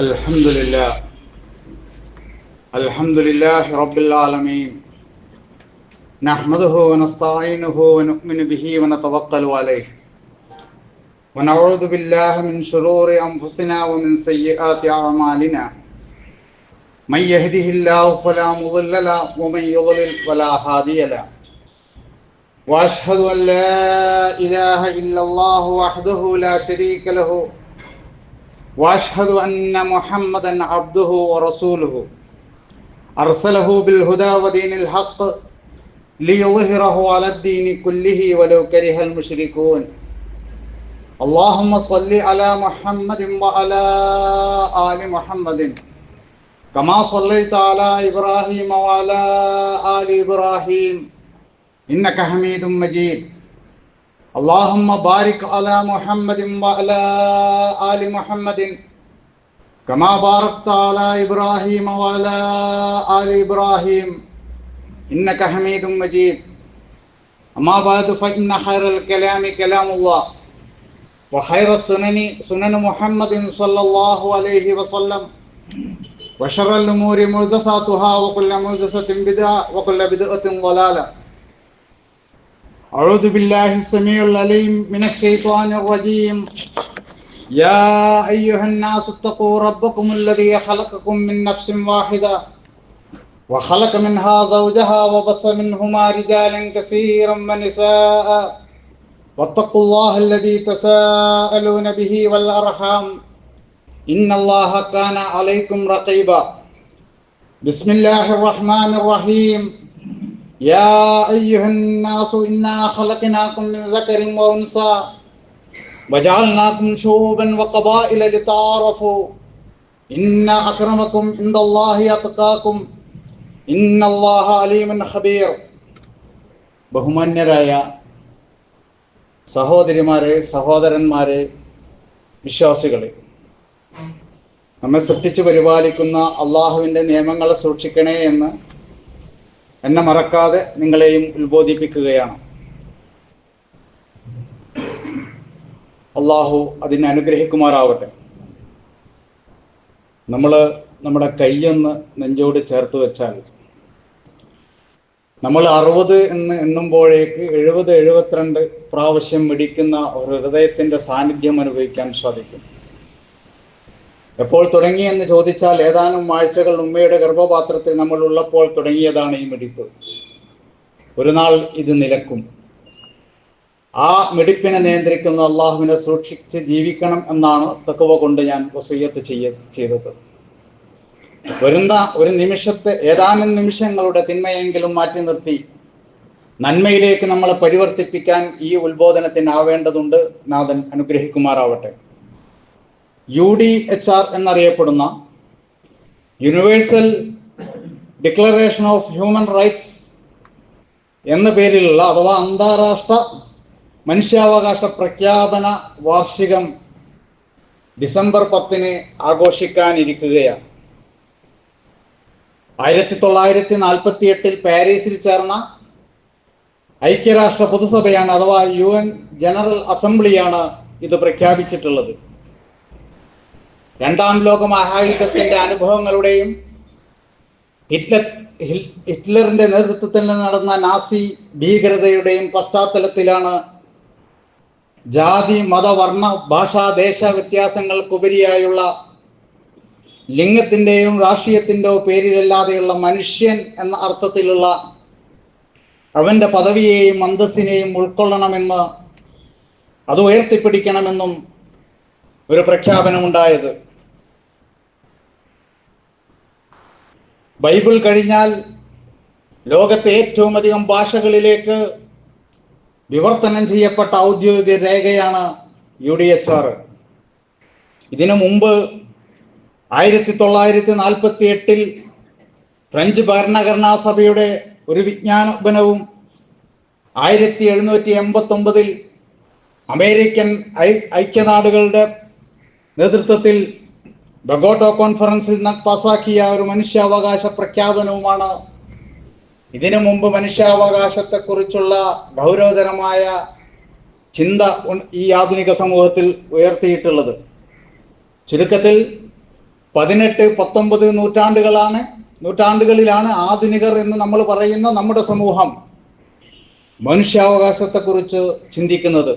الحمد لله الحمد لله رب العالمين نحمده ونستعينه ونؤمن به ونتوكل عليه ونعوذ بالله من شرور أنفسنا ومن سيئات أعمالنا من يهده الله فلا مضل له ومن يضلل فلا هادي له وأشهد أن لا إله إلا الله وحده لا شريك له وأشهد أن محمدا عبده ورسوله أرسله بالهدى ودين الحق ليظهره على الدين كله ولو كره المشركون اللهم صل على محمد وعلى آل محمد كما صليت على إبراهيم وعلى آل إبراهيم إنك حميد مجيد اللهم بارك على محمد وعلى آل محمد كما باركت على إبراهيم وعلى آل إبراهيم إنك حميد مجيد أما بعد فإن خير الكلام كلام الله وخير السنن سنن محمد صلى الله عليه وسلم وشر الأمور محدثاتها وكل محدثة بدعة وكل بدعة ضلالة أعوذ بالله السميع العليم من الشيطان الرجيم يا أيها الناس اتقوا ربكم الذي خلقكم من نفس واحدة وخلق منها زوجها وبث منهما رجالا كثيرا ونساء واتقوا الله الذي تساءلون به والأرحام إن الله كان عليكم رقيبا بسم الله الرحمن الرحيم يا أيها الناس إنا خلقناكم من ذكر وأنثى وجعلناكم شعوبا وقبائل لتعارفوا إن أكرمكم عند الله أتقاكم إن الله عليم خبير. ബഹുമാന്യരായ സഹോദരിമാരെ, സഹോദരന്മാരെ, വിശ്വാസികളെ, നമ്മെ സൃഷ്ടിച്ചു പരിപാലിക്കുന്ന അള്ളാഹുവിൻ്റെ നിയമങ്ങളെ സൂക്ഷിക്കണേ എന്ന് എന്നെ മറക്കാതെ നിങ്ങളെയും ഉത്ബോധിപ്പിക്കുകയാണ്. അള്ളാഹു അതിനെ അനുഗ്രഹിക്കുമാറാവട്ടെ. നമ്മൾ നമ്മുടെ കൈയൊന്ന് നെഞ്ചോട് ചേർത്ത് വെച്ചാൽ നമ്മൾ 60 എന്ന് എണ്ണുമ്പോഴേക്ക് 70-72 പ്രാവശ്യം മിടിക്കുന്ന ഒരു ഹൃദയത്തിൻ്റെ സാന്നിധ്യം അനുഭവിക്കാൻ സാധിക്കും. എപ്പോൾ തുടങ്ങിയെന്ന് ചോദിച്ചാൽ ഏതാനും ആഴ്ചകൾ ഉമ്മയുടെ ഗർഭപാത്രത്തിൽ നമ്മൾ ഉള്ളപ്പോൾ തുടങ്ങിയതാണ് ഈ മിടിപ്പ്. ഒരു നാൾ ഇത് നിലക്കും. ആ മിടിപ്പിനെ നിയന്ത്രിക്കുന്ന അള്ളാഹുവിനെ സൂക്ഷിച്ച് ജീവിക്കണം എന്നാണ് തഖ്വ കൊണ്ട് ഞാൻ വസിയ്യത്ത് ചെയ്തത്. വരുന്ന ഒരു നിമിഷത്തെ, ഏതാനും നിമിഷങ്ങളുടെ തിന്മയെങ്കിലും മാറ്റി നിർത്തി നന്മയിലേക്ക് നമ്മളെ പരിവർത്തിപ്പിക്കാൻ ഈ ഉത്ബോധനത്തിനാവേണ്ടതുണ്ട്. നാഥൻ അനുഗ്രഹിക്കുമാറാവട്ടെ. UDHR എന്നറിയപ്പെടുന്ന universal declaration of human rights എന്ന പേരിലുള്ള അഥവാ അന്താരാഷ്ട്ര മനുഷ്യാവകാശ പ്രഖ്യാപന വാർഷികം ഡിസംബർ 10 ആഘോഷിക്കാനിരിക്കുകയാണ്. 1948 പാരീസിൽ ചേർന്ന ഐക്യരാഷ്ട്ര പൊതുസഭയാണ് അഥവാ UN ജനറൽ അസംബ്ലിയാണ് ഇത് പ്രഖ്യാപിച്ചിട്ടുള്ളത്. രണ്ടാം ലോക മഹായുദ്ധത്തിന്റെ അനുഭവങ്ങളുടെയും ഹിറ്റ്ലറിന്റെ നേതൃത്വത്തിൽ നടന്ന നാസി ഭീകരതയുടെയും പശ്ചാത്തലത്തിലാണ് ജാതി, മത, വർണ്ണ, ഭാഷാ, ദേശ വ്യത്യാസങ്ങൾക്കുപരിയായുള്ള ലിംഗത്തിൻ്റെയും രാഷ്ട്രീയത്തിൻ്റെയോ പേരിലല്ലാതെയുള്ള മനുഷ്യൻ എന്ന അർത്ഥത്തിലുള്ള അവൻ്റെ പദവിയെയും അന്തസ്സിനെയും ഉൾക്കൊള്ളണമെന്ന്, അത് ഉയർത്തിപ്പിടിക്കണമെന്നും ഒരു പ്രഖ്യാപനമുണ്ടായത്. ബൈബിൾ കഴിഞ്ഞാൽ ലോകത്തെ ഏറ്റവും അധികം ഭാഷകളിലേക്ക് വിവർത്തനം ചെയ്യപ്പെട്ട ഔദ്യോഗിക രേഖയാണ് UDHR. ഇതിനു മുമ്പ് 1948 ഫ്രഞ്ച് ഭരണഘടനാ സഭയുടെ ഒരു വിജ്ഞാപനവും 1789 അമേരിക്കൻ ഐക്യനാടുകളുടെ നേതൃത്വത്തിൽ ബഗോട്ടോ കോൺഫറൻസിൽ പാസാക്കിയ ഒരു മനുഷ്യാവകാശ പ്രഖ്യാപനവുമാണ് ഇതിനു മുമ്പ് മനുഷ്യാവകാശത്തെക്കുറിച്ചുള്ള ഗൗരവതരമായ ചിന്ത ഈ ആധുനിക സമൂഹത്തിൽ ഉയർത്തിയിട്ടുള്ളത്. ചുരുക്കത്തിൽ 18-19 നൂറ്റാണ്ടുകളിലാണ് ആധുനികർ എന്ന് നമ്മൾ പറയുന്ന നമ്മുടെ സമൂഹം മനുഷ്യാവകാശത്തെക്കുറിച്ച് ചിന്തിക്കുന്നത്.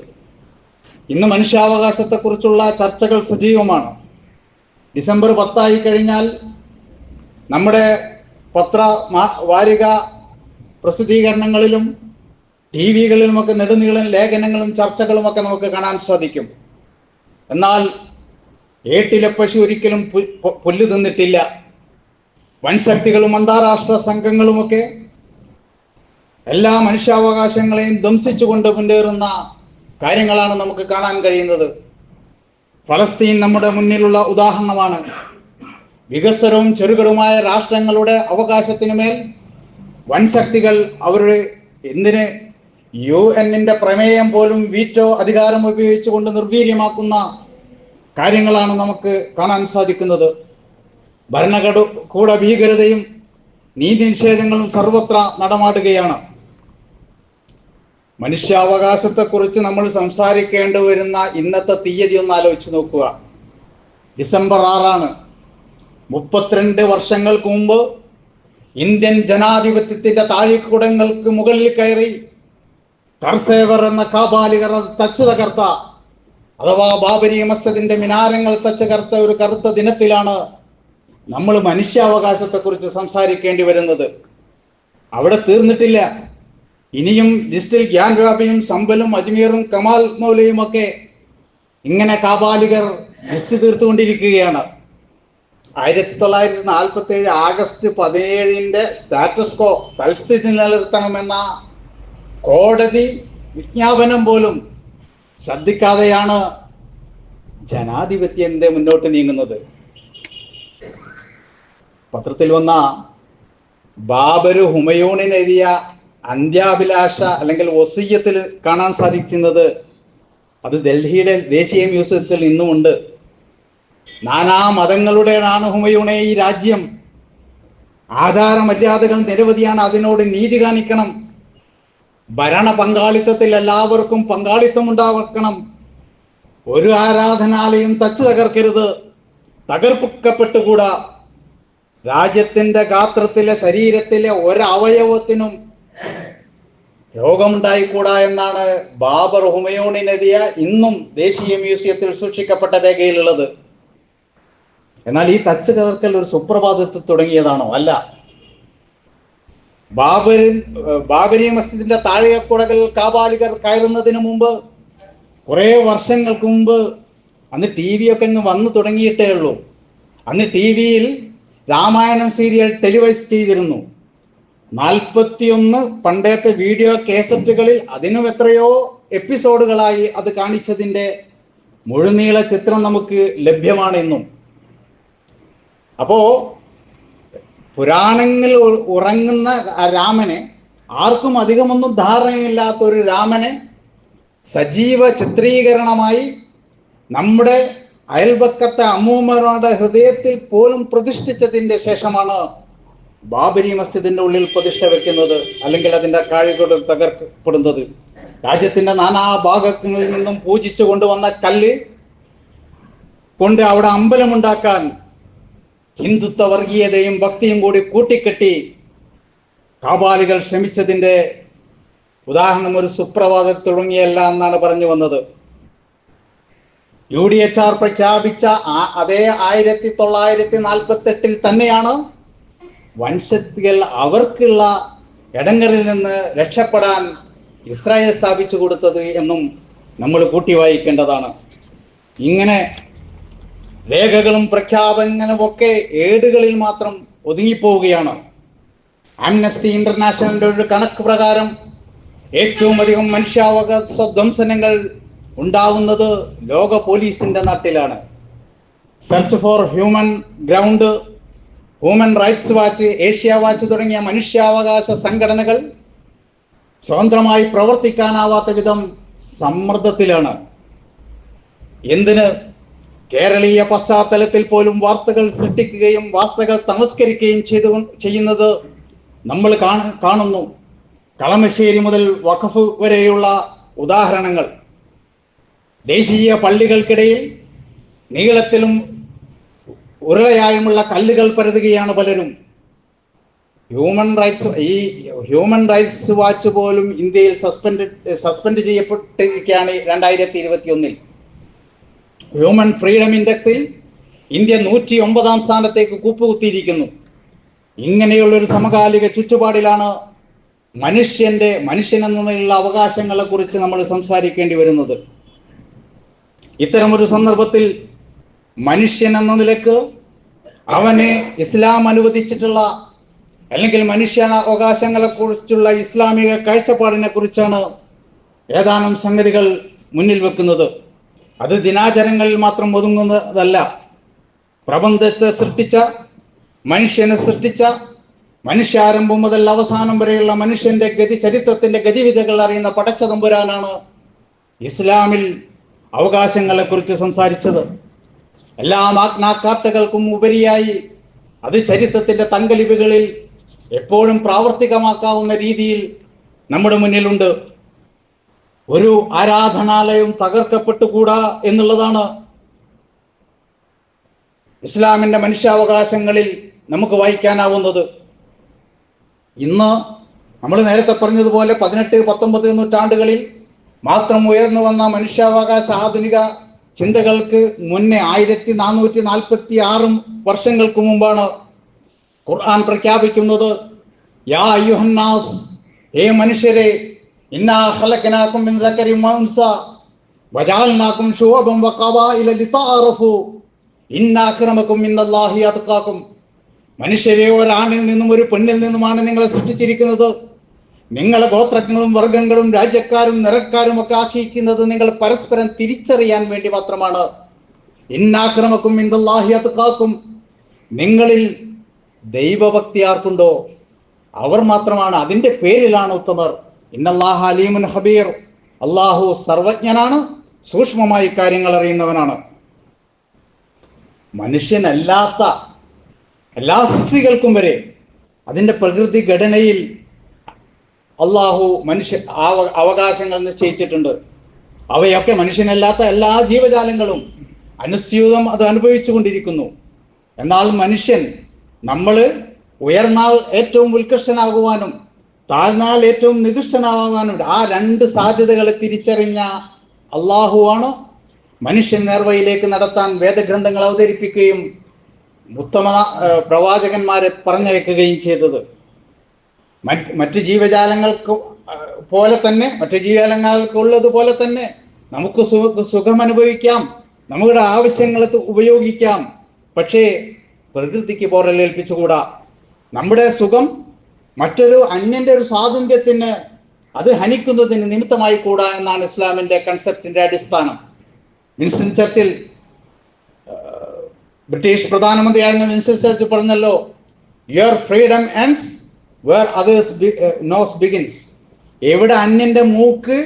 ഇന്ന് മനുഷ്യാവകാശത്തെക്കുറിച്ചുള്ള ചർച്ചകൾ സജീവമാണ്. ഡിസംബർ 10 കഴിഞ്ഞാൽ നമ്മുടെ വാരിക പ്രസിദ്ധീകരണങ്ങളിലും TV-കളിലുമൊക്കെ നെടുനീളൻ ലേഖനങ്ങളും ചർച്ചകളുമൊക്കെ നമുക്ക് കാണാൻ സാധിക്കും. എന്നാൽ ഏട്ടിലെ പശു ഒരിക്കലും പുല്ല് തിന്നിട്ടില്ല. വൻശക്തികളും അന്താരാഷ്ട്ര സംഘങ്ങളുമൊക്കെ എല്ലാ മനുഷ്യാവകാശങ്ങളെയും ധ്വംസിച്ചുകൊണ്ട് മുന്നേറുന്ന കാര്യങ്ങളാണ് നമുക്ക് കാണാൻ കഴിയുന്നത്. ഫലസ്തീൻ നമ്മുടെ മുന്നിലുള്ള ഉദാഹരണമാണ്. വികസ്വരവും ചെറുകിടുമായ രാഷ്ട്രങ്ങളുടെ അവകാശത്തിനുമേൽ വൻശക്തികൾ അവരുടെ UN-ന്റെ പ്രമേയം പോലും വീറ്റോ അധികാരം ഉപയോഗിച്ചുകൊണ്ട് നിർവീര്യമാക്കുന്ന കാര്യങ്ങളാണ് നമുക്ക് കാണാൻ സാധിക്കുന്നത്. ഭരണകൂട ഭീകരതയും നീതി നിഷേധങ്ങളും സർവത്ര നടമാടുകയാണ്. മനുഷ്യാവകാശത്തെക്കുറിച്ച് നമ്മൾ സംസാരിക്കേണ്ടി വരുന്ന ഇന്നത്തെ തീയതി ഒന്ന് ആലോചിച്ച് നോക്കുക. ഡിസംബർ 6. 32 വർഷങ്ങൾക്ക് മുമ്പ് ഇന്ത്യൻ ജനാധിപത്യത്തിന്റെ താഴിക്കുടങ്ങൾക്ക് മുകളിൽ കയറി കർസേവർ എന്ന കാബാലികർ തച്ച് തകർത്ത, അഥവാ ബാബരി മസ്ജിദിന്റെ മിനാരങ്ങൾ തച്ച് കറുത്ത ഒരു കറുത്ത ദിനത്തിലാണ് നമ്മൾ മനുഷ്യാവകാശത്തെക്കുറിച്ച് സംസാരിക്കേണ്ടി വരുന്നത്. അവിടെ തീർന്നിട്ടില്ല. ഇനിയും ലിസ്റ്റിൽ ഗ്യാൻ ബാബയും സമ്പലും അജ്മീറും കമാൽ മൗലയും ഒക്കെ ഇങ്ങനെ കാബാലികർ ലിസ്റ്റ് തീർത്തുകൊണ്ടിരിക്കുകയാണ്. 1947 ആഗസ്റ്റ് 17 സ്റ്റാറ്റസ് കോ തൽസ്ഥിതി നിലനിർത്തണമെന്ന കോടതി വിജ്ഞാപനം പോലും ശ്രദ്ധിക്കാതെയാണ് ജനാധിപത്യത്തെ മുന്നോട്ട് നീങ്ങുന്നത്. പത്രത്തിൽ വന്ന ബാബർ ഹുമയൂണിന് എഴുതിയ അന്ത്യാഭിലാഷ അല്ലെങ്കിൽ വസിയ്യത്തിൽ കാണാൻ സാധിക്കുന്നത്, അത് ഡൽഹിയുടെ ദേശീയ മ്യൂസിയത്തിൽ ഇന്നുമുണ്ട്. നാനാ മതങ്ങളുടേതാണ് ഹുമയൂണെ ഈ രാജ്യം. ആചാര മര്യാദകൾ നിരവധിയാണ്. അതിനോട് നീതി കാണിക്കണം. ഭരണ പങ്കാളിത്തത്തിൽ എല്ലാവർക്കും പങ്കാളിത്തം ഉണ്ടാക്കണം. ഒരു ആരാധനാലയം തച്ച് തകർക്കരുത്, തകർക്കപ്പെട്ടുകൂടാ. രാജ്യത്തിന്റെ ഗാത്രത്തിലെ ശരീരത്തിലെ ഒരവയവത്തിനും രോഗമുണ്ടായിക്കൂടാ എന്നാണ് ബാബർ ഹുമയൂണിനെതിയ ഇന്നും ദേശീയ മ്യൂസിയത്തിൽ സൂക്ഷിക്കപ്പെട്ട രേഖയിലുള്ളത്. എന്നാൽ ഈ തച്ച് തകർക്കൽ ഒരു സുപ്രഭാതത്തിൽ തുടങ്ങിയതാണോ? അല്ല. ബാബരി മസ്ജിദിന്റെ താഴെക്കുടകൾ കാബാലികർ കയറുന്നതിന് മുമ്പ്, കുറെ വർഷങ്ങൾക്ക് മുമ്പ്, അന്ന് TV ഒക്കെ ഇങ്ങ് വന്നു തുടങ്ങിയിട്ടേ ഉള്ളൂ. അന്ന് TV-യിൽ രാമായണം സീരിയൽ ടെലിവൈസ് ചെയ്തിരുന്നു. 41 പണ്ടത്തെ വീഡിയോ കേസറ്റുകളിൽ അതിനും എത്രയോ എപ്പിസോഡുകളായി അത് കാണിച്ചതിൻ്റെ മുഴുനീള ചിത്രം നമുക്ക് ലഭ്യമാണ് ഇന്നും. അപ്പോ പുരാണങ്ങളിൽ ഉറങ്ങുന്ന രാമനെ, ആർക്കും അധികമൊന്നും ധാരണയില്ലാത്ത ഒരു രാമനെ സജീവ ചിത്രീകരണമായി നമ്മുടെ അയൽപക്കത്തെ അമ്മൂമ്മരുടെ ഹൃദയത്തിൽ പോലും പ്രതിഷ്ഠിച്ചതിൻ്റെ ശേഷമാണ് ബാബരി മസ്ജിദിന്റെ ഉള്ളിൽ പ്രതിഷ്ഠ വെക്കുന്നത്, അല്ലെങ്കിൽ അതിന്റെ കാഴ്ചകൾ തകർക്കപ്പെടുന്നത്. രാജ്യത്തിന്റെ നാനാ ഭാഗങ്ങളിൽ നിന്നും പൂജിച്ചു കൊണ്ടുവന്ന കല്ല് കൊണ്ട് അവിടെ അമ്പലമുണ്ടാക്കാൻ ഹിന്ദുത്വ വർഗീയതയും ഭക്തിയും കൂടി കൂട്ടിക്കെട്ടി കാബാലികൾ ശ്രമിച്ചതിന്റെ ഉദാഹരണം ഒരു സുപ്രഭാതത്തിൽ തുടങ്ങിയല്ല എന്നാണ് പറഞ്ഞു വന്നത്. UDHR പ്രഖ്യാപിച്ച അതേ 1948 തന്നെയാണ് വൻശക്തികൾ അവർക്കുള്ള ഇടങ്ങളിൽ നിന്ന് രക്ഷപ്പെടാൻ ഇസ്രായേൽ സ്ഥാപിച്ചു കൊടുത്തത് എന്നും നമ്മൾ കൂട്ടി വായിക്കേണ്ടതാണ്. ഇങ്ങനെ രേഖകളും പ്രഖ്യാപനങ്ങളും ഒക്കെ ഏടുകളിൽ മാത്രം ഒതുങ്ങിപ്പോവുകയാണ്. ആംനസ്റ്റി ഇന്റർനാഷണലിന്റെ ഒരു കണക്ക് പ്രകാരം ഏറ്റവും അധികം മനുഷ്യാവകാശ ധ്വംസനങ്ങൾ ഉണ്ടാവുന്നത് ലോക പോലീസിന്റെ നാട്ടിലാണ്. Search for human ground, human rights watch, Asia watch തുടങ്ങിയ മനുഷ്യാവകാശ സംഘടനകൾ സ്വതന്ത്രമായി പ്രവർത്തിക്കാനാവാത്ത വിധം സമ്മർദ്ദത്തിലാണ്. എന്തിന്? കേരളീയ പശ്ചാത്തലത്തിൽ പോലും വാർത്തകൾ സൃഷ്ടിക്കുകയും വാർത്തകൾ തമസ്കരിക്കുകയും ചെയ്യുന്നത് നമ്മൾ കാണുന്നു. കളമശ്ശേരി മുതൽ വഖഫ് വരെയുള്ള ഉദാഹരണങ്ങൾ. ദേശീയ പള്ളികൾക്കിടയിൽ നീളത്തിലും ഉരുളയായുമുള്ള കല്ലുകൾ പരതുകയാണ് പലരും. ഹ്യൂമൻ റൈറ്റ്സ് വാച്ച് പോലും ഇന്ത്യയിൽ സസ്പെൻഡ് ചെയ്യപ്പെട്ടിരിക്കുകയാണ് 2021. ഹ്യൂമൻ ഫ്രീഡം ഇൻഡെക്സിൽ ഇന്ത്യ 109 സ്ഥാനത്തേക്ക് കൂപ്പുകുത്തിയിരിക്കുന്നു. ഇങ്ങനെയുള്ളൊരു സമകാലിക ചുറ്റുപാടിലാണ് മനുഷ്യനെന്നുള്ള അവകാശങ്ങളെ കുറിച്ച് നമ്മൾ സംസാരിക്കേണ്ടി വരുന്നത്. ഇത്തരമൊരു സന്ദർഭത്തിൽ മനുഷ്യൻ എന്ന നിലക്ക് അവന് ഇസ്ലാം അനുവദിച്ചിട്ടുള്ള അല്ലെങ്കിൽ മനുഷ്യാവകാശങ്ങളെ കുറിച്ചുള്ള ഇസ്ലാമിക കാഴ്ചപ്പാടിനെ കുറിച്ചാണ് ഏതാനും സംഗതികൾ മുന്നിൽ വെക്കുന്നത്. അത് ദിനാചരങ്ങളിൽ മാത്രം ഒതുങ്ങുന്നതല്ല. പ്രപഞ്ചത്തെ സൃഷ്ടിച്ച, മനുഷ്യനെ സൃഷ്ടിച്ച, മനുഷ്യാരംഭം മുതൽ അവസാനം വരെയുള്ള മനുഷ്യന്റെ ചരിത്രത്തിന്റെ ഗതിവിധികൾ അറിയുന്ന പടച്ചതമ്പുരാനാണ് ഇസ്ലാമിൽ അവകാശങ്ങളെ കുറിച്ച് സംസാരിച്ചത്. എല്ലാ മാഗ്നാകാർട്ടകൾക്കും ഉപരിയായി അത് ചരിത്രത്തിന്റെ തങ്കലിപികളിൽ എപ്പോഴും പ്രാവർത്തികമാക്കാവുന്ന രീതിയിൽ നമ്മുടെ മുന്നിലുണ്ട്. ഒരു ആരാധനാലയം തകർക്കപ്പെട്ടുകൂടാ എന്നുള്ളതാണ് ഇസ്ലാമിന്റെ മനുഷ്യാവകാശങ്ങളിൽ നമുക്ക് വായിക്കാനാവുന്നത്. ഇന്ന് നമ്മൾ നേരത്തെ പറഞ്ഞതുപോലെ 18-19 നൂറ്റാണ്ടുകളിൽ മാത്രം ഉയർന്നു വന്ന മനുഷ്യാവകാശ ആധുനിക ചിന്തകൾക്ക് മുന്നേ 1446 വർഷങ്ങൾക്ക് മുമ്പാണ് ഖുർആൻ പ്രഖ്യാപിക്കുന്നത്, യാ അയ്യുഹന്നാസ്, ഹേ മനുഷ്യരെ, ഇന്നാ ഖലഖനാകും മിൻ ദക്കരിൻ വഉൻസ വജഅൽനാകും ശുഅബൻ വഖബായില ലിതഅറഫു ഇന്ന അക്രമകും ഇന്നല്ലാഹി അത്ഖാകും. മനുഷ്യരെ, ഒരാണിൽ നിന്നും ഒരു പെണ്ണിൽ നിന്നുമാണ് നിങ്ങളെ സൃഷ്ടിച്ചിരിക്കുന്നത്. നിങ്ങളെ ഗോത്രങ്ങളും വർഗങ്ങളും രാജ്യക്കാരും നിറക്കാരും ഒക്കെ ആക്കിയിരിക്കുന്നത് നിങ്ങൾ പരസ്പരം തിരിച്ചറിയാൻ വേണ്ടി മാത്രമാണ്. ഇന്നാക്രമക്കും ഇന്നല്ലാഹി അത്ഖാകും, നിങ്ങളിൽ ദൈവഭക്തി ആർക്കുണ്ടോ അവർ മാത്രമാണ്, അതിന്റെ പേരിലാണ് ഉത്തമർ. ഇന്നല്ലാഹ അലീമുൻ ഹബീർ, അള്ളാഹു സർവജ്ഞനാണ്, സൂക്ഷ്മമായി കാര്യങ്ങൾ അറിയുന്നവനാണ്. മനുഷ്യനല്ലാത്ത എല്ലാ സൃഷ്ടികൾക്കും വരെ അതിന്റെ പ്രകൃതി ഘടനയിൽ അള്ളാഹു അവകാശങ്ങൾ നിശ്ചയിച്ചിട്ടുണ്ട്. അവയൊക്കെ മനുഷ്യനല്ലാത്ത എല്ലാ ജീവജാലങ്ങളും അനുസ്യൂതം അത് അനുഭവിച്ചു കൊണ്ടിരിക്കുന്നു. എന്നാൽ മനുഷ്യൻ, നമ്മൾ ഉയർന്നാൽ ഏറ്റവും ഉത്കൃഷ്ടനാകുവാനും താഴ്ന്നാൽ ഏറ്റവും നികൃഷ്ടനാകാനും ആ രണ്ട് സാധ്യതകളെ തിരിച്ചറിഞ്ഞ അള്ളാഹുവാണ് മനുഷ്യൻ നേർവഴിയിലേക്ക് നടത്താൻ വേദഗ്രന്ഥങ്ങൾ അവതരിപ്പിക്കുകയും ഉത്തമ പ്രവാചകന്മാരെ പറഞ്ഞയക്കുകയും ചെയ്തത്. മറ്റു ജീവജാലങ്ങൾക്ക് പോലെ തന്നെ, മറ്റു ജീവജാലങ്ങൾക്കുള്ളതുപോലെ തന്നെ നമുക്ക് സുഖം അനുഭവിക്കാം, നമ്മുടെ ആവശ്യങ്ങൾക്ക് ഉപയോഗിക്കാം. പക്ഷേ പ്രകൃതിക്ക് പോറലേൽപ്പിച്ചുകൂടാ. നമ്മുടെ സുഖം മറ്റൊരു അന്യന്റെ ഒരു സ്വാതന്ത്ര്യത്തിന് അത് ഹനിക്കുന്നതിന് നിമിത്തമായി കൂടാ എന്നാണ് ഇസ്ലാമിന്റെ കൺസെപ്റ്റിന്റെ അടിസ്ഥാനം. വിൻസ്റ്റൺ ചർച്ചിൽ, ബ്രിട്ടീഷ് പ്രധാനമന്ത്രിയായിരുന്ന വിൻസ്റ്റൺ ചർച്ചിൽ പറഞ്ഞല്ലോ, your freedom ends where others nose begins. എവിടെ അന്യന്റെ മൂക്ക്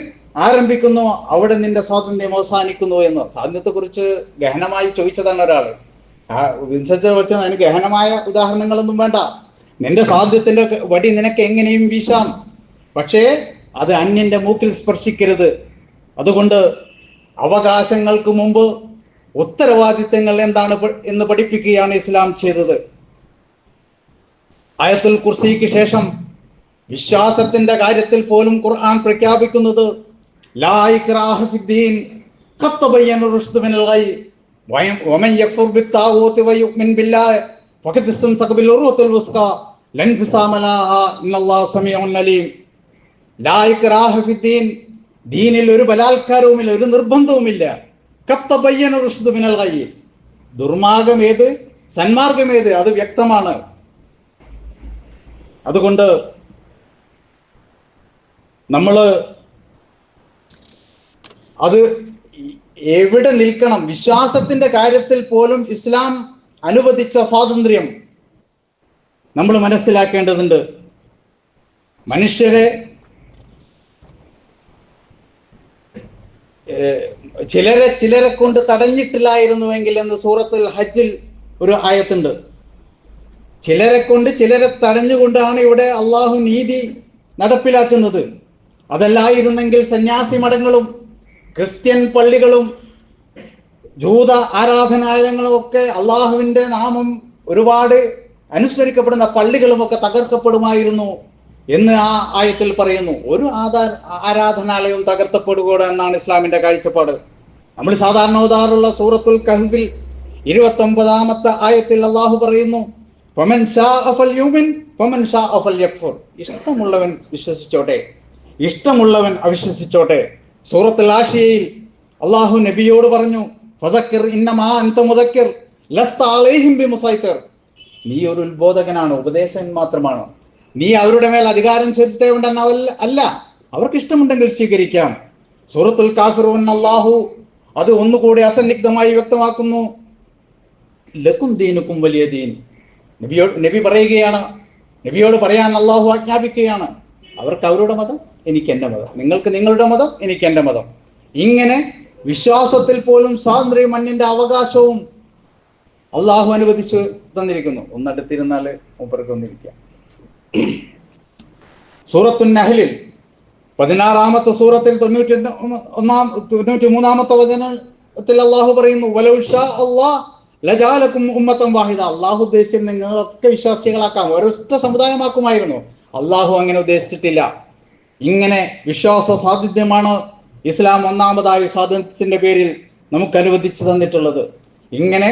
ആരംഭിക്കുന്നു അവിടെ നിന്റെ സ്വാതന്ത്ര്യം അവസാനിക്കുന്നു എന്ന്. സ്വാതന്ത്ര്യത്തെക്കുറിച്ച് ഗഹനമായി ചോദിച്ചതാണ് ഒരാൾ. വിൻസ്റ്റൺ വെച്ച് അതിന് ഗഹനമായ ഉദാഹരണങ്ങളൊന്നും വേണ്ട. നിന്റെ സ്വാതന്ത്ര്യത്തിന്റെ വടി നിനക്ക് എങ്ങനെയും വീശാം, പക്ഷേ അത് അന്യന്റെ മൂക്കിൽ സ്പർശിക്കരുത്. അതുകൊണ്ട് അവകാശങ്ങൾക്ക് മുമ്പ് ഉത്തരവാദിത്തങ്ങൾ എന്താണ് എന്ന് പഠിപ്പിക്കുകയാണ് ഇസ്ലാം ചെയ്തത്. ആയത്തുൽ കുർസിക്ക് ശേഷം വിശ്വാസത്തിന്റെ കാര്യത്തിൽ പോലും ഖുർആൻ പ്രഖ്യാപിക്കുന്നത് ലാ ഇക്റാഹ ഫിദ്ദീൻ ഖദ് തബയ്യന റുശ്ദു മിനൽ ഗയ് വമൻ യക്ഫുർ ബിത്താഗൂതി വയുമിൻ ബില്ലാഹി ഫഖദ് ഇസ്തംസക ബിൽ ഉർവത്തുൽ വുസ്ഖാ ലൻ ഫിസാമ ലഹാ ഇന്നല്ലാഹു സമീഉൻ അലീം. ലാ ഇക്റാഹ ഫിദ്ദീൻ, ദീനിൽ ഒരു ബലാത്കാരവുമില്ല, ഒരു നിർബന്ധവുമില്ല. ഖദ് തബയ്യന റുശ്ദു മിനൽ ഗയ്, ദുർമാർഗം ഏത് സന്മാർഗം ഏത് അത് വ്യക്തമാണ്. അതുകൊണ്ട് നമ്മൾ അത് എവിടെ നിൽക്കണം, വിശ്വാസത്തിന്റെ കാര്യത്തിൽ പോലും ഇസ്ലാം അനുവദിച്ച സ്വാതന്ത്ര്യം നമ്മൾ മനസ്സിലാക്കേണ്ടതുണ്ട്. മനുഷ്യരെ ചിലരെ കൊണ്ട് തടഞ്ഞിട്ടില്ലായിരുന്നുവെങ്കിൽ എന്ന് സൂറത്തുൽ ഹജ്ജിൽ ഒരു ആയത്തുണ്ട്. ചിലരെ കൊണ്ട് ചിലരെ തടഞ്ഞുകൊണ്ടാണ് ഇവിടെ അള്ളാഹു നീതി നടപ്പിലാക്കുന്നത്. അതല്ലായിരുന്നെങ്കിൽ സന്യാസി മഠങ്ങളും ക്രിസ്ത്യൻ പള്ളികളും ജൂത ആരാധനാലയങ്ങളുമൊക്കെ അള്ളാഹുവിന്റെ നാമം ഒരുപാട് അനുസ്മരിക്കപ്പെടുന്ന പള്ളികളുമൊക്കെ തകർക്കപ്പെടുമായിരുന്നു എന്ന് ആ ആയത്തിൽ പറയുന്നു. ഒരു ആരാധനാലയവും തകർക്കപ്പെടുക എന്നാണ് ഇസ്ലാമിന്റെ കാഴ്ചപ്പാട്. നമ്മൾ സാധാരണ ഓതാറുള്ള സൂറത്തുൽ കഹ്ഫിൽ 29-ാമത്തെ ആയത്തിൽ അള്ളാഹു പറയുന്നു, ഫമൻ ശാഅ ഫൽയുമിൻ ഫമൻ ശാഅ ഫൽയക്ഫുർ. ഇഷ്ടമുള്ളവൻ വിശ്വസിച്ചോട്ടെ, ഇഷ്ടമുള്ളവൻ അവിശ്വസിച്ചോട്ടെ. സൂറത്തുൽ ആശിയയിൽ അള്ളാഹു നബിയോട് പറഞ്ഞു, ഫദക്കിർ ഇന്നമാ അൻത മുദക്കിർ ലസ്ത അലൈഹിം ബിമുസൈത്തിർ. നീ ഒരു ഉത്ബോധകനാണ്, ഉപദേശകൻ മാത്രമാണ്. നീ അവരുടെ മേൽ അധികാരം ചെലുത്തേണ്ടെന്ന് അല്ല, അവർക്ക് ഇഷ്ടമുണ്ടെങ്കിൽ സ്വീകരിക്കാം. സൂറത്തുൽ കാഫിറൂൻ അള്ളാഹു അത് ഒന്നുകൂടി അസന്നിഗ്ധമായി വ്യക്തമാക്കുന്നു, ലക്കും ദീനുക്കും വലിയ ദീൻ. നബി പറയുകയാണ്, നബിയോട് പറയാൻ അള്ളാഹു ആജ്ഞാപിക്കുകയാണ്, അവർക്ക് അവരുടെ മതം, എനിക്ക് എൻ്റെ മതം, നിങ്ങൾക്ക് നിങ്ങളുടെ മതം, എനിക്ക് എൻ്റെ മതം. ഇങ്ങനെ വിശ്വാസത്തിൽ പോലും സ്വാതന്ത്ര്യം, മണ്ണിന്റെ അവകാശവും അള്ളാഹു അനുവദിച്ചു തന്നിരിക്കുന്നു. ഒന്നടുത്തിരുന്നാല് മൂപ്പർക്ക് ഒന്നിരിക്കാം. സൂറത്തുൻ നഹ്ലിൽ 16-ാമത്തെ സൂറത്തിൽ 93-ാമത്തെ വചനത്തിൽ അള്ളാഹു പറയുന്നു, വലൗ ശാ അല്ലാഹ് ലജഅലകും ഉമ്മത്തൻ വാഹിദ. അള്ളാഹു ഉദ്ദേശിച്ചത് നിങ്ങളൊക്കെ വിശ്വാസികളാക്കാം, ഒരൊറ്റ സമുദായമാക്കുമായിരുന്നു. അള്ളാഹു അങ്ങനെ ഉദ്ദേശിച്ചിട്ടില്ല. ഇങ്ങനെ വിശ്വാസ സ്വാതന്ത്ര്യമാണ് ഇസ്ലാം ഒന്നാമതായി സ്വാതന്ത്ര്യത്തിന്റെ പേരിൽ നമുക്ക് അനുവദിച്ചു തന്നിട്ടുള്ളത്. ഇങ്ങനെ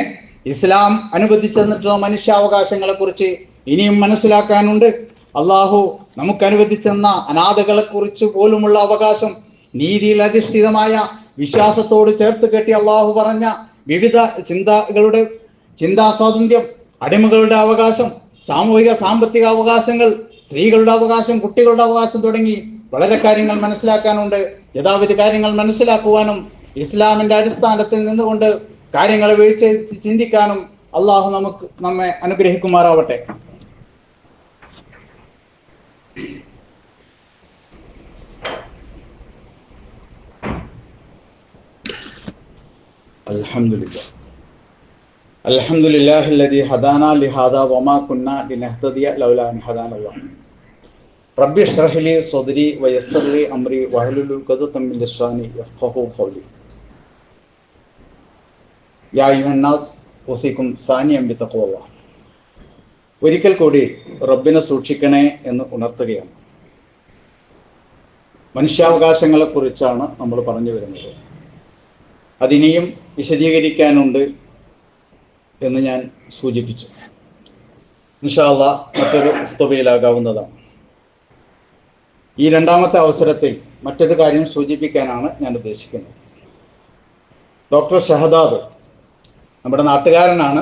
ഇസ്ലാം അനുവദിച്ചു തന്നിട്ടുള്ള മനുഷ്യാവകാശങ്ങളെ കുറിച്ച് ഇനിയും മനസ്സിലാക്കാനുണ്ട്. അള്ളാഹു നമുക്ക് അനുവദിച്ചെന്ന അനാഥകളെ കുറിച്ച് പോലുമുള്ള അവകാശം, നീതിയിൽ അധിഷ്ഠിതമായ വിശ്വാസത്തോട് ചേർത്ത് കെട്ടി അള്ളാഹു പറഞ്ഞ വിവിധ ചിന്താ സ്വാതന്ത്ര്യം, അടിമകളുടെ അവകാശം, സാമൂഹിക സാമ്പത്തിക അവകാശങ്ങൾ, സ്ത്രീകളുടെ അവകാശം, കുട്ടികളുടെ അവകാശം തുടങ്ങി വളരെ കാര്യങ്ങൾ മനസ്സിലാക്കാനുണ്ട്. യഥാവിധി കാര്യങ്ങൾ മനസ്സിലാക്കുവാനും ഇസ്ലാമിന്റെ അടിസ്ഥാനത്തിൽ നിന്നുകൊണ്ട് കാര്യങ്ങളെ വീഴ്ച ചിന്തിക്കാനും അള്ളാഹു നമ്മെ അനുഗ്രഹിക്കുമാറാവട്ടെ. അൽഹംദുലില്ലാഹില്ലദീ ഹദാനാ ലിഹാദാ വമാ കുന്നാ ലിനഹ്തദിയ ലൗലാ അൻ ഹദാനല്ലാഹ്. റബ്ബി ഇശ്റഹ് ലി സദ്രി വയസ്സിർ ലി അംരി വഹ്ലുൽ ഉഖ്ദതം മിൻ ലിസാനി യഫ്ഖഹു ഖൗലി. യാ അയ്യുഹന്നാസ് ഉസീകും സാനിയം ബിത്തഖ്വല്ലാഹ്. ഒരിക്കൽ കൂടി റബ്ബിനെ സൂക്ഷിക്കണേ എന്ന് ഉണർത്തുകയാണ്. മനുഷ്യാവകാശങ്ങളെ കുറിച്ചാണ് നമ്മൾ പറഞ്ഞു വരുന്നത്. അതിനെയും വിശദീകരിക്കാനുണ്ട് എന്ന് ഞാൻ സൂചിപ്പിച്ചു. ഇൻഷാ അല്ലാഹ് മറ്റൊരു ഖുതുബയിലാകാവുന്നതാണ്. ഈ രണ്ടാമത്തെ അവസരത്തിൽ മറ്റൊരു കാര്യം സൂചിപ്പിക്കാനാണ് ഞാൻ ഉദ്ദേശിക്കുന്നത്. ഡോക്ടർ ഷഹദാദ് നമ്മുടെ നാട്ടുകാരനാണ്,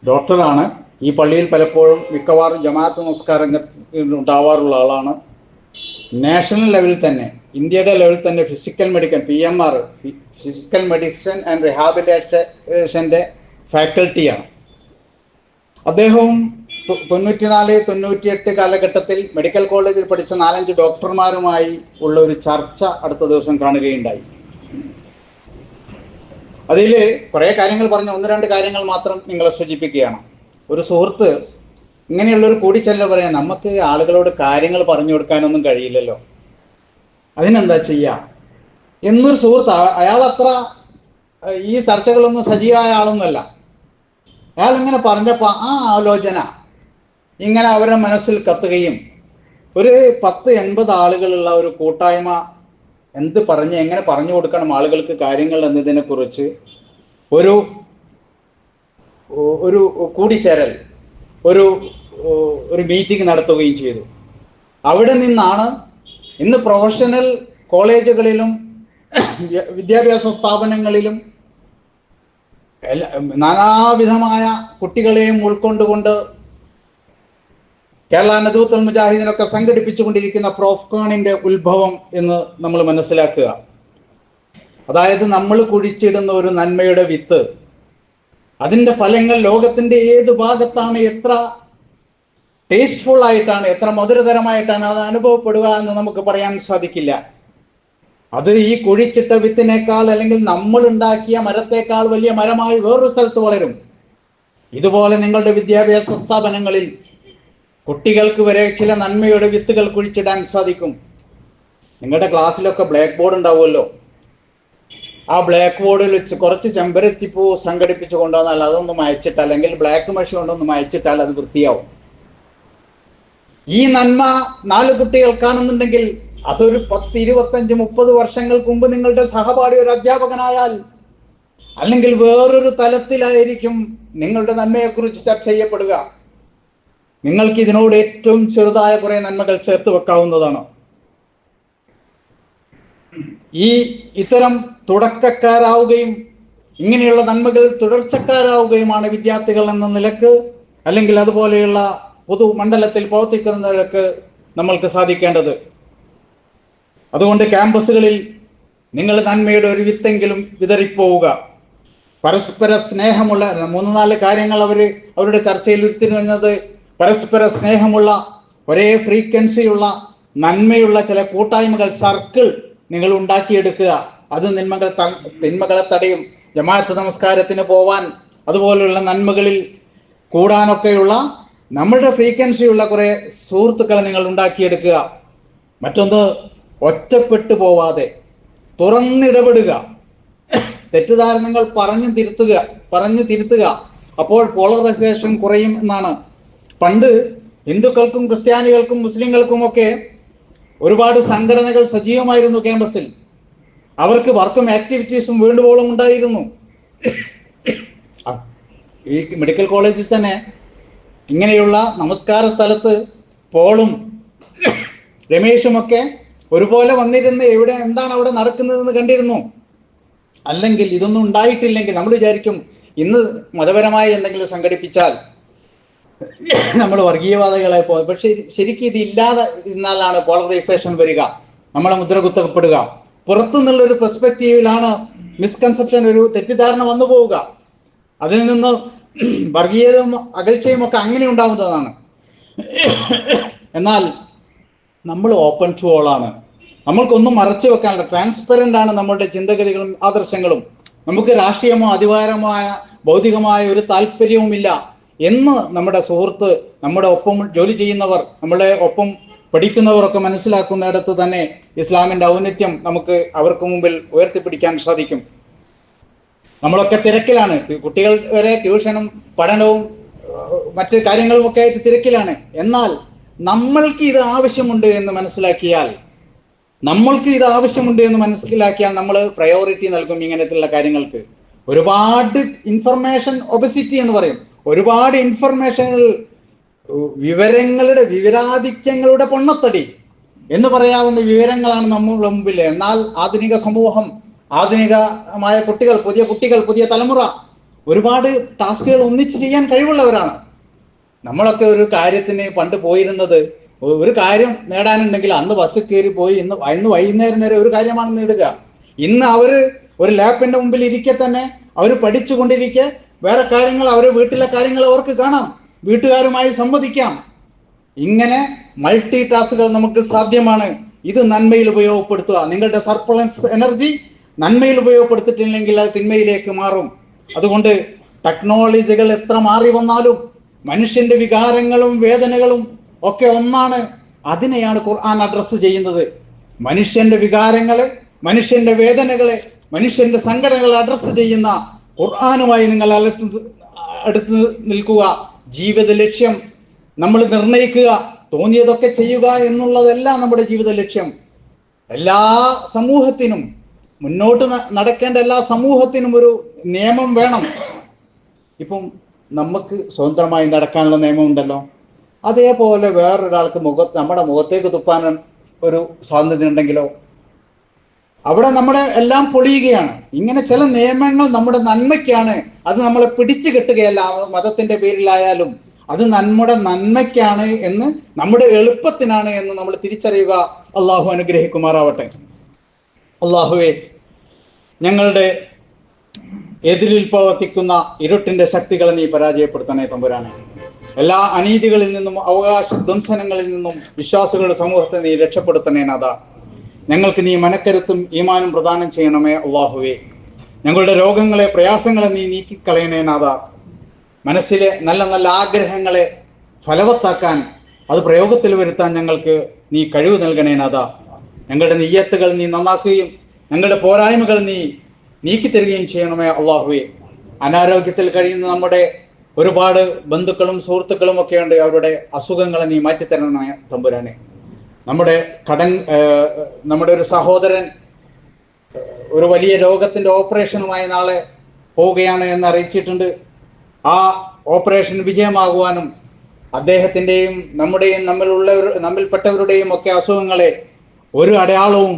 ഡോക്ടറാണ്. ഈ പള്ളിയിൽ പലപ്പോഴും മിക്കവാറും ജമാഅത്ത് നമസ്കാരത്തിൽ ഉണ്ടാവാറുള്ള ആളാണ്. നാഷണൽ ലെവലിൽ തന്നെ, ഇന്ത്യയുടെ ലെവലിൽ തന്നെ physical medical PMR physical medicine and റിഹാബിലിറ്റേഷൻ്റെ ഫാക്കൽറ്റിയാണ്. അദ്ദേഹവും 94-98 കാലഘട്ടത്തിൽ മെഡിക്കൽ കോളേജിൽ പഠിച്ച 4-5 ഡോക്ടർമാരുമായി ഉള്ള ഒരു ചർച്ച അടുത്ത ദിവസം കാണുകയുണ്ടായി. അതിൽ കുറേ കാര്യങ്ങൾ പറഞ്ഞു, 1-2 കാര്യങ്ങൾ മാത്രം നിങ്ങളെ സൂചിപ്പിക്കുകയാണ്. ഒരു സുഹൃത്ത് ഇങ്ങനെയുള്ളൊരു കൂടിച്ചെല്ല പറയാൻ, നമുക്ക് ആളുകളോട് കാര്യങ്ങൾ പറഞ്ഞു കൊടുക്കാനൊന്നും കഴിയില്ലല്ലോ, അതിനെന്താ ചെയ്യുക എന്നൊരു സുഹൃത്ത്. അയാൾ അത്ര ഈ ചർച്ചകളൊന്നും സജീവമായ ആളൊന്നുമല്ല. അയാൾ ഇങ്ങനെ പറഞ്ഞപ്പോൾ ആ ആലോചന ഇങ്ങനെ അവരുടെ മനസ്സിൽ കത്തുകയും, ഒരു 10-80 ആളുകളുള്ള ഒരു കൂട്ടായ്മ എന്ത് പറഞ്ഞ് എങ്ങനെ പറഞ്ഞു കൊടുക്കണം ആളുകൾക്ക് കാര്യങ്ങൾ എന്നതിനെ കുറിച്ച് ഒരു കൂടിച്ചേരൽ, ഒരു മീറ്റിംഗ് നടത്തുകയും ചെയ്തു. അവിടെ നിന്നാണ് ഇന്ന് പ്രൊഫഷണൽ കോളേജുകളിലും വിദ്യാഭ്യാസ സ്ഥാപനങ്ങളിലും നാനാവിധമായ കുട്ടികളെയും ഉൾക്കൊണ്ടുകൊണ്ട് കേരള നദൂത്തുൽ മുജാഹിദീനൊക്കെ സംഘടിപ്പിച്ചുകൊണ്ടിരിക്കുന്ന പ്രോഫ്കോണിന്റെ ഉത്ഭവം എന്ന് നമ്മൾ മനസ്സിലാക്കുക. അതായത് നമ്മൾ കുഴിച്ചിടുന്ന ഒരു നന്മയുടെ വിത്ത്, അതിൻ്റെ ഫലങ്ങൾ ലോകത്തിന്റെ ഏത് ഭാഗത്താണ്, എത്ര ടേസ്റ്റ്ഫുൾ ആയിട്ടാണ്, എത്ര മധുരതരമായിട്ടാണ് അത് അനുഭവപ്പെടുക എന്ന് നമുക്ക് പറയാൻ സാധിക്കില്ല. അത് ഈ കുഴിച്ചിട്ട വിത്തിനേക്കാൾ, അല്ലെങ്കിൽ നമ്മൾ ഉണ്ടാക്കിയ മരത്തേക്കാൾ വലിയ മരമായി വേറൊരു സ്ഥലത്ത് വളരും. ഇതുപോലെ നിങ്ങളുടെ വിദ്യാഭ്യാസ സ്ഥാപനങ്ങളിൽ കുട്ടികൾക്ക് വരെ ചില നന്മയുടെ വിത്തുകൾ കുഴിച്ചിടാൻ സാധിക്കും. നിങ്ങളുടെ ക്ലാസ്സിലൊക്കെ ബ്ലാക്ക് ബോർഡ് ഉണ്ടാവുമല്ലോ, ആ ബ്ലാക്ക് ബോർഡിൽ വെച്ച് കുറച്ച് ചെമ്പരത്തിപ്പൂ സംഘടിപ്പിച്ച് കൊണ്ടുവന്നാൽ അതൊന്നും അയച്ചിട്ട്, അല്ലെങ്കിൽ ബ്ലാക്ക് മഷി കൊണ്ടൊന്നും അയച്ചിട്ടാൽ അത് വൃത്തിയാവും. ഈ നന്മ 4 കുട്ടികൾ കാണുന്നുണ്ടെങ്കിൽ അതൊരു 10, 25, 30 വർഷങ്ങൾക്ക് മുമ്പ് നിങ്ങളുടെ സഹപാഠി ഒരു അധ്യാപകനായാൽ, അല്ലെങ്കിൽ വേറൊരു തലത്തിലായിരിക്കും നിങ്ങളുടെ നന്മയെക്കുറിച്ച് ചർച്ച ചെയ്യപ്പെടുക. നിങ്ങൾക്ക് ഇതിനോട് ഏറ്റവും ചെറുതായ കുറെ നന്മകൾ ചേർത്ത് വെക്കാവുന്നതാണ്. ഇത്തരം തുടക്കക്കാരാവുകയും ഇങ്ങനെയുള്ള നന്മകൾ തുടർച്ചക്കാരാവുകയുമാണ് വിദ്യാർത്ഥികൾ എന്ന നിലക്ക്, അല്ലെങ്കിൽ അതുപോലെയുള്ള പൊതുമണ്ഡലത്തിൽ പ്രവർത്തിക്കുന്നവർക്ക് നമ്മൾക്ക് സാധിക്കേണ്ടത്. അതുകൊണ്ട് ക്യാമ്പസുകളിൽ നിങ്ങൾ നന്മയുടെ ഒരു വിത്തെങ്കിലും വിതറിപ്പോവുക. പരസ്പര സ്നേഹമുള്ള 3-4 കാര്യങ്ങൾ അവരുടെ ചർച്ചയിൽ ഉരുത്തിരിഞ്ഞത്, പരസ്പര സ്നേഹമുള്ള, ഒരേ ഫ്രീക്വൻസിയുള്ള, നന്മയുള്ള ചില കൂട്ടായ്മകൾ, സർക്കിൾ നിങ്ങൾ ഉണ്ടാക്കിയെടുക്കുക. അത് തിന്മകളെ തടയും. ജമാഅത്ത് നമസ്കാരത്തിന് പോവാൻ, അതുപോലെയുള്ള നന്മകളിൽ കൂടാനൊക്കെയുള്ള നമ്മളുടെ ഫ്രീക്വൻസിയുള്ള കുറെ സുഹൃത്തുക്കളെ നിങ്ങൾ ഉണ്ടാക്കിയെടുക്കുക. മറ്റൊന്ന്, ഒറ്റപ്പെട്ടു പോവാതെ തുറന്നിടപെടുക. തെറ്റിദ്ധാരണകൾ പറഞ്ഞു തിരുത്തുക. അപ്പോൾ പോളറൈസേഷൻ കുറയും എന്നാണ്. പണ്ട് ഹിന്ദുക്കൾക്കും ക്രിസ്ത്യാനികൾക്കും മുസ്ലിങ്ങൾക്കും ഒക്കെ ഒരുപാട് സംഘടനകൾ സജീവമായിരുന്നു ക്യാമ്പസിൽ. അവർക്ക് വർക്കും ആക്ടിവിറ്റീസും വേണ്ടുവോളം ഉണ്ടായിരുന്നു. ഈ മെഡിക്കൽ കോളേജിൽ തന്നെ ഇങ്ങനെയുള്ള നമസ്കാര സ്ഥലത്ത് പോളും രമേശും ഒക്കെ ഒരുപോലെ വന്നിരുന്ന് എന്താണ് അവിടെ നടക്കുന്നതെന്ന് കണ്ടിരുന്നു. അല്ലെങ്കിൽ ഇതൊന്നും ഉണ്ടായിട്ടില്ലെങ്കിൽ നമ്മൾ വിചാരിക്കും ഇന്ന് മതപരമായി എന്തെങ്കിലും സംഘടിപ്പിച്ചാൽ നമ്മൾ വർഗീയവാദികളെ പോകും. പക്ഷെ ശരിക്കും ഇത് ഇല്ലാതെ ഇരുന്നാലാണ് പോളറൈസേഷൻ വരിക, നമ്മളെ മുദ്ര കുത്തപ്പെടുക. പുറത്തു നിന്നുള്ളൊരു പെർസ്പെക്റ്റീവിലാണ് മിസ്കൺസെപ്ഷൻ, ഒരു തെറ്റിദ്ധാരണ വന്നു പോവുക. അതിൽ നിന്ന് വർഗീയതയും അകൽച്ചയും ഒക്കെ അങ്ങനെ ഉണ്ടാവുന്നതാണ്. എന്നാൽ നമ്മൾ ഓപ്പൺ ടു ഓൾ ആണ്. നമ്മൾക്കൊന്നും മറച്ചു വെക്കാനുള്ള, ട്രാൻസ്പെറന്റ് ആണ് നമ്മളുടെ ചിന്തഗതികളും ആദർശങ്ങളും. നമുക്ക് രാഷ്ട്രീയമോ അധികാരമായ ഭൗതികമായ ഒരു താല്പര്യവുമില്ല എന്ന് നമ്മുടെ സുഹൃത്ത്, നമ്മുടെ ഒപ്പം ജോലി ചെയ്യുന്നവർ, നമ്മളെ ഒപ്പം പഠിക്കുന്നവരൊക്കെ മനസ്സിലാക്കുന്നിടത്ത് തന്നെ ഇസ്ലാമിന്റെ ഔന്നത്യം നമുക്ക് അവർക്ക് മുമ്പിൽ ഉയർത്തിപ്പിടിക്കാൻ സാധിക്കും. നമ്മളൊക്കെ തിരക്കിലാണ്, കുട്ടികൾ വരെ ട്യൂഷനും പഠനവും മറ്റ് കാര്യങ്ങളും ഒക്കെ ആയിട്ട് തിരക്കിലാണ്. എന്നാൽ നമ്മൾക്ക് ഇത് ആവശ്യമുണ്ട് എന്ന് മനസ്സിലാക്കിയാൽ നമ്മൾ പ്രയോറിറ്റി നൽകും ഇങ്ങനത്തെയുള്ള കാര്യങ്ങൾക്ക്. ഒരുപാട് ഇൻഫർമേഷൻ ഒബസിറ്റി എന്ന് പറയും. ഒരുപാട് ഇൻഫർമേഷനുകൾ, വിവരാധിക്യങ്ങളുടെ പൊണ്ണത്തടി എന്ന് പറയാവുന്ന വിവരങ്ങളാണ് നമ്മുടെ മുമ്പിൽ. എന്നാൽ ആധുനിക സമൂഹം, ആധുനികമായ കുട്ടികൾ, പുതിയ തലമുറ ഒരുപാട് ടാസ്കുകൾ ഒന്നിച്ച് ചെയ്യാൻ കഴിവുള്ളവരാണ്. നമ്മളൊക്കെ ഒരു കാര്യത്തിന് പണ്ട് പോയിരുന്നത്, ഒരു കാര്യം നേടാനുണ്ടെങ്കിൽ അന്ന് ബസ് കയറി പോയി ഇന്ന് വൈകുന്നേരം നേരെ ഒരു കാര്യമാണ് നേടുക. ഇന്ന് ഒരു ലാപ്പിന്റെ മുമ്പിൽ ഇരിക്കെ തന്നെ അവർ പഠിച്ചുകൊണ്ടിരിക്കെ വേറെ കാര്യങ്ങൾ, വീട്ടിലെ കാര്യങ്ങൾ അവർക്ക് കാണാം, വീട്ടുകാരുമായി സംവദിക്കാം. ഇങ്ങനെ മൾട്ടി ടാസ്കുകൾ നമുക്ക് സാധ്യമാണ്. ഇത് നന്മയിൽ ഉപയോഗപ്പെടുത്തുക. നിങ്ങളുടെ സർപ്ലസ് എനർജി നന്മയിൽ ഉപയോഗപ്പെടുത്തിയിട്ടില്ലെങ്കിൽ അത് തിന്മയിലേക്ക് മാറും. അതുകൊണ്ട് ടെക്നോളജികൾ എത്ര മാറി വന്നാലും മനുഷ്യന്റെ വികാരങ്ങളും വേദനകളും ഒക്കെ ഒന്നാണ്. അതിനെയാണ് ഖുർആൻ അഡ്രസ്സ് ചെയ്യുന്നത്. മനുഷ്യന്റെ വികാരങ്ങളെ, മനുഷ്യന്റെ വേദനകളെ, മനുഷ്യന്റെ സങ്കടങ്ങളെ അഡ്രസ്സ് ചെയ്യുന്ന ഖുർആനുമായി നിങ്ങൾ അടുത്ത് നിൽക്കുക. ജീവിത ലക്ഷ്യം നമ്മൾ നിർണയിക്കുക. തോന്നിയതൊക്കെ ചെയ്യുക എന്നുള്ളതല്ല നമ്മുടെ ജീവിത ലക്ഷ്യം. എല്ലാ സമൂഹത്തിനും, മുന്നോട്ട് നടക്കേണ്ട എല്ലാ സമൂഹത്തിനും ഒരു നിയമം വേണം. ഇപ്പം നമുക്ക് സ്വതന്ത്രമായി നടക്കാനുള്ള നിയമം ഉണ്ടല്ലോ, അതേപോലെ വേറൊരാൾക്ക് നമ്മുടെ മുഖത്തേക്ക് തുപ്പാൻ ഒരു സ്വാതന്ത്ര്യം ഉണ്ടെങ്കിലോ അവിടെ നമ്മുടെ എല്ലാം പൊളിയുകയാണ്. ഇങ്ങനെ ചില നിയമങ്ങൾ നമ്മുടെ നന്മയ്ക്കാണ്. അത് നമ്മളെ പിടിച്ചു കെട്ടുകയല്ല, മതത്തിന്റെ പേരിലായാലും അത് നമ്മുടെ നന്മയ്ക്കാണ് എന്ന്, നമ്മുടെ എളുപ്പത്തിനാണ് എന്ന് നമ്മൾ തിരിച്ചറിയുക. അള്ളാഹു അനുഗ്രഹിക്കുമാറാവട്ടെ. അള്ളാഹുവേ, ഞങ്ങളുടെ എതിരിൽ പ്രവർത്തിക്കുന്ന ഇരുട്ടിന്റെ ശക്തികളെ നീ പരാജയപ്പെടുത്തണേ തമ്പുരാനെ. എല്ലാ അനീതികളിൽ നിന്നും അവകാശ ധ്വംസനങ്ങളിൽ നിന്നും വിശ്വാസികളുടെ സമൂഹത്തെ നീ രക്ഷപ്പെടുത്തണേ നാഥ. ഞങ്ങൾക്ക് നീ മനക്കരുത്തും ഈമാനും പ്രദാനം ചെയ്യണമേ അള്ളാഹുവേ. ഞങ്ങളുടെ രോഗങ്ങളെ, പ്രയാസങ്ങളെ നീ നീക്കിക്കളയണേ നാഥ. മനസ്സിലെ നല്ല നല്ല ആഗ്രഹങ്ങളെ ഫലവത്താക്കാൻ, അത് പ്രയോഗത്തിൽ വരുത്താൻ ഞങ്ങൾക്ക് നീ കഴിവ് നൽകണേ നാഥ. ഞങ്ങളുടെ നിയ്യത്തുകൾ നീ നന്നാക്കുകയും ഞങ്ങളുടെ പോരായ്മകൾ നീ നീക്കിത്തരികയും ചെയ്യണമേ അള്ളാഹുവെ. അനാരോഗ്യത്തിൽ കഴിയുന്ന നമ്മുടെ ഒരുപാട് ബന്ധുക്കളും സുഹൃത്തുക്കളും ഒക്കെ ഉണ്ട്. അവരുടെ അസുഖങ്ങളെ നീ മാറ്റിത്തരണമേ തമ്പുരാനെ. നമ്മുടെ ഒരു സഹോദരൻ ഒരു വലിയ രോഗത്തിന്റെ ഓപ്പറേഷനുമായി നാളെ പോവുകയാണ് എന്ന് അറിയിച്ചിട്ടുണ്ട്. ആ ഓപ്പറേഷൻ വിജയമാകുവാനും അദ്ദേഹത്തിൻ്റെയും നമ്മുടെയും നമ്മിൽപ്പെട്ടവരുടെയും ഒക്കെ അസുഖങ്ങളെ ഒരു അടയാളവും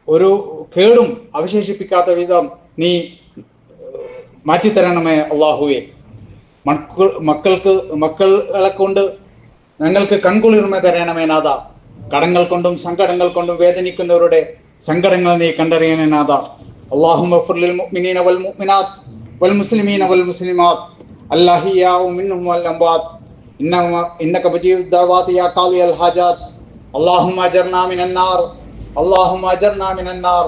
ഒരു കേടും അവശേഷിപ്പിക്കാത്ത വിധം നീ മാറ്റിത്തരണമേ അള്ളാഹുവെ. മക്കളെ കൊണ്ട് ഞങ്ങൾക്ക് കൺകുളിർമ തരണമേ നാഥ. കടങ്ങൾ കൊണ്ടും സങ്കടങ്ങൾ കൊണ്ടും വേദനിക്കുന്നവരുടെ സങ്കടങ്ങൾ നീ കണ്ടറിയണേ നാഥ. അല്ലാഹുമ്മ ഗ്ഫിർ ലിൽ മുഅ്മിനീന വൽ മുഅ്മിനാത്ത് വൽ മുസ്ലിമീന വൽ മുസ്ലിമാത്ത് അൽഅഹ്യാഉ മിൻഹും വൽ അംവാത്ത് ഇന്നക മുജീബുദ് ദഅവാതി യാ ഖാദിയൽ ഹാജാത്ത്. അല്ലാഹുമ്മ അജർനാ മിനൻ നാർ അല്ലാഹുമ്മ അജർനാ മിനൻ നാർ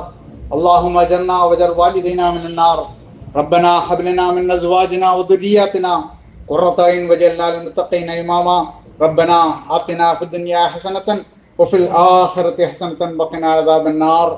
അല്ലാഹുമ്മ അജർനാ വജർ വാലിദീനാ മിനൻ നാർ. റബ്ബനാ ഹബ് ലനാ മിൻ അസ്വാജിനാ വദുരിയാതിനാ ഖുറത അയ്ൻ വജഅൽനാ ലിൽ മുത്തഖീന ഇമാമാ. റബ്ബനാ ആതിനാ ഫിദ് ദുനിയാ ഹസനതൻ വഫിൽ ആഖിറതി ഹസനതൻ വഖിനാ അദാബൻ നാർ.